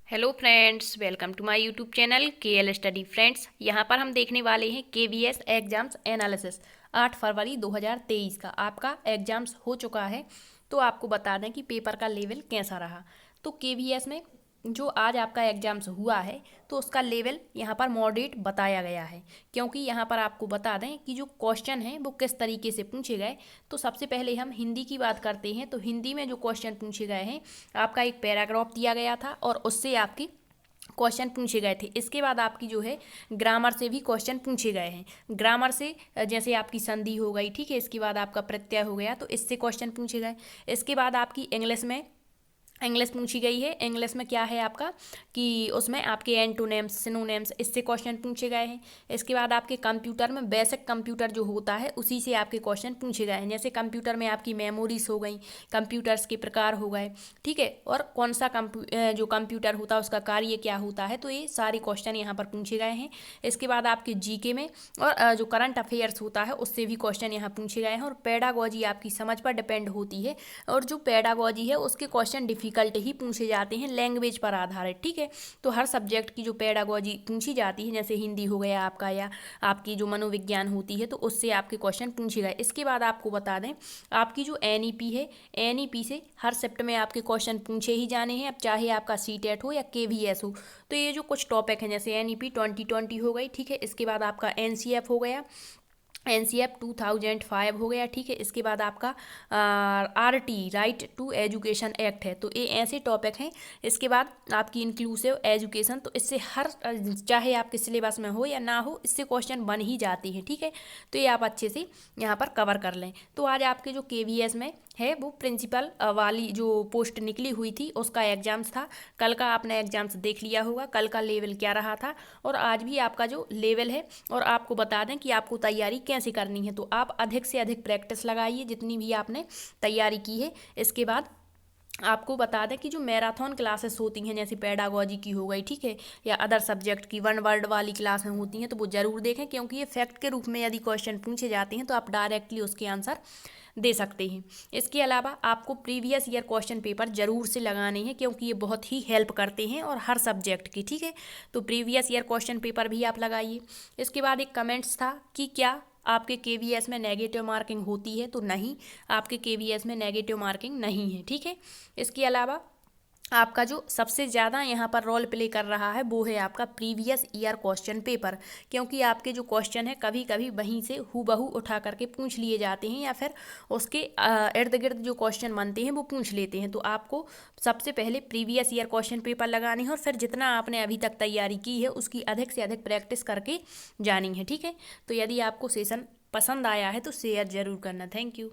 Hello friends, welcome to my YouTube channel KL study friends. यहाँ पर हम देखने वाले हैं केवीएस एग्जाम्स एनालिसिस। 8 फरवरी 2023 का आपका एग्जाम्स हो चुका है। तो आपको बता दें कि पेपर का लेवल कैसा रहा। तो केवीएस में जो आज आपका एग्जाम्स हुआ है तो उसका लेवल यहाँ पर मॉडरेट बताया गया है, क्योंकि यहाँ पर आपको बता दें कि जो क्वेश्चन हैं वो किस तरीके से पूछे गए। तो सबसे पहले हम हिंदी की बात करते हैं। तो हिंदी में जो क्वेश्चन पूछे गए हैं, आपका एक पैराग्राफ दिया गया था और उससे आपकी क्वेश्चन पूछे गए थे। इसके बाद आपकी जो है ग्रामर से भी क्वेश्चन पूछे गए हैं। ग्रामर से जैसे आपकी संधि हो गई, ठीक है, इसके बाद आपका प्रत्यय हो गया, तो इससे क्वेश्चन पूछे गए। इसके बाद आपकी इंग्लिश पूछी गई है। इंग्लिश में क्या है आपका कि उसमें आपके एंटोनेम्स सिनोनेम्स इससे क्वेश्चन पूछे गए हैं। इसके बाद आपके कंप्यूटर में बेसिक कंप्यूटर जो होता है उसी से आपके क्वेश्चन पूछे गए हैं। जैसे कंप्यूटर में आपकी मेमोरीज हो गई, कंप्यूटर्स के प्रकार हो गए, ठीक है, और कौन सा जो कंप्यूटर होता है उसका कार्य क्या होता है, तो ये सारे क्वेश्चन यहाँ पर पूछे गए हैं। इसके बाद आपके जीके में और जो करंट अफेयर्स होता है उससे भी क्वेश्चन यहाँ पूछे गए हैं। और पेडागोजी आपकी समझ पर डिपेंड होती है, और जो पेडागोजी है उसके क्वेश्चन डिफिकल्ट ही पूछे जाते हैं, लैंग्वेज पर आधारित, ठीक है। तो हर सब्जेक्ट की जो पेडागोजी पूछी जाती है, जैसे हिंदी हो गया आपका, या आपकी जो मनोविज्ञान होती है, तो उससे आपके क्वेश्चन पूछे गए। इसके बाद आपको बता दें आपकी जो एनईपी है, एनईपी से हर शिफ्ट में आपके क्वेश्चन पूछे ही जाने हैं, अब चाहे आपका सीटेट हो या केवीएस हो। तो ये जो कुछ टॉपिक हैं, जैसे एनईपी 2020 हो गई, ठीक है। इसके बाद आपका एनसीएफ हो गया, एनसीएफ 2005 हो गया, ठीक है। इसके बाद आपका RT right to education act है। तो ये ऐसे टॉपिक हैं। इसके बाद आपकी इंक्लूसिव एजुकेशन, तो इससे हर चाहे आपके सिलेबस में हो या ना हो, इससे क्वेश्चन बन ही जाती है, ठीक है। तो ये आप अच्छे से यहाँ पर कवर कर लें। तो आज आपके जो केवीएस में है वो प्रिंसिपल वाली जो पोस्ट निकली हुई थी उसका एग्जाम्स था। कल का आपने एग्जाम्स देख लिया होगा, कल का लेवल क्या रहा था और आज भी आपका जो लेवल है। और आपको बता दें कि आपको तैयारी कैसे करनी है। तो आप अधिक से अधिक प्रैक्टिस लगाइए जितनी भी आपने तैयारी की है। इसके बाद आपको बता दें कि जो मैराथन क्लासेस होती हैं, जैसे पेडागोजी की हो गई, ठीक है, या अदर सब्जेक्ट की वन वर्ड वाली क्लासें होती हैं, तो वो ज़रूर देखें, क्योंकि ये फैक्ट के रूप में यदि क्वेश्चन पूछे जाते हैं तो आप डायरेक्टली उसके आंसर दे सकते हैं। इसके अलावा आपको प्रीवियस ईयर क्वेश्चन पेपर ज़रूर से लगाने हैं, क्योंकि ये बहुत ही हेल्प करते हैं और हर सब्जेक्ट की, ठीक है। तो प्रीवियस ईयर क्वेश्चन पेपर भी आप लगाइए। इसके बाद एक कमेंट्स था कि क्या आपके केवीएस में नेगेटिव मार्किंग होती है, तो नहीं, आपके केवीएस में नेगेटिव मार्किंग नहीं है, ठीक है। इसके अलावा आपका जो सबसे ज़्यादा यहाँ पर रोल प्ले कर रहा है वो है आपका प्रीवियस ईयर क्वेश्चन पेपर, क्योंकि आपके जो क्वेश्चन है कभी कभी वहीं से हूबहू उठा करके पूछ लिए जाते हैं, या फिर उसके इर्द गिर्द जो क्वेश्चन बनते हैं वो पूछ लेते हैं। तो आपको सबसे पहले प्रीवियस ईयर क्वेश्चन पेपर लगाने हैं, और फिर जितना आपने अभी तक तैयारी की है उसकी अधिक से अधिक प्रैक्टिस करके जानी है, ठीक है। तो यदि आपको सेशन पसंद आया है तो शेयर ज़रूर करना। Thank you.